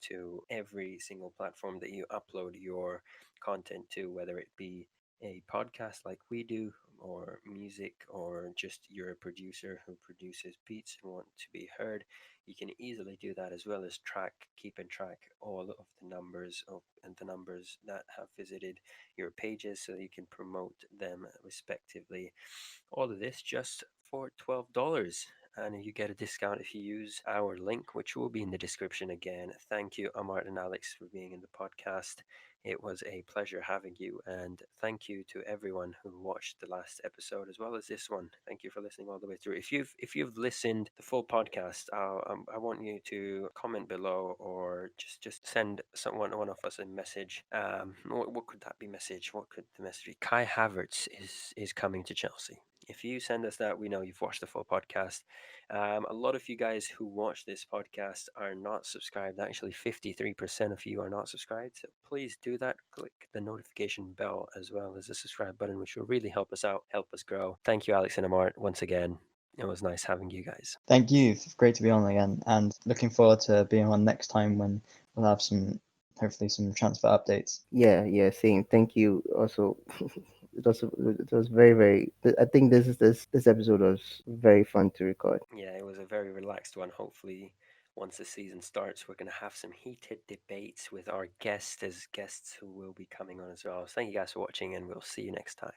to every single platform that you upload your content to, whether it be a podcast like we do, or music, or just you're a producer who produces beats and want to be heard. You can easily do that, as well as keeping track all of the numbers and the numbers that have visited your pages, so that you can promote them respectively. All of this just for $12. and you get a discount if you use our link, which will be in the description again. Thank you, Amart and Alex, for being in the podcast. It was a pleasure having you, and thank you to everyone who watched the last episode as well as this one. Thank you for listening all the way through. If you've listened the full podcast, I want you to comment below or just send someone one of us a message. What could that be? Message? What could the message be? Kai Havertz is coming to Chelsea. If you send us that, we know you've watched the full podcast. A lot of you guys who watch this podcast are not subscribed. Actually, 53% of you are not subscribed. So please do that. Click the notification bell as well as the subscribe button, which will really help us out, help us grow. Thank you, Alex and Amart, once again. It was nice having you guys. Thank you. Great to be on again, and looking forward to being on next time when we'll have hopefully some transfer updates. Yeah, same. Thank you. Also, it was very very. I think this episode was very fun to record. Yeah, it was a very relaxed one. Hopefully, once the season starts, we're going to have some heated debates with our guests as guests who will be coming on as well. So thank you guys for watching, and we'll see you next time.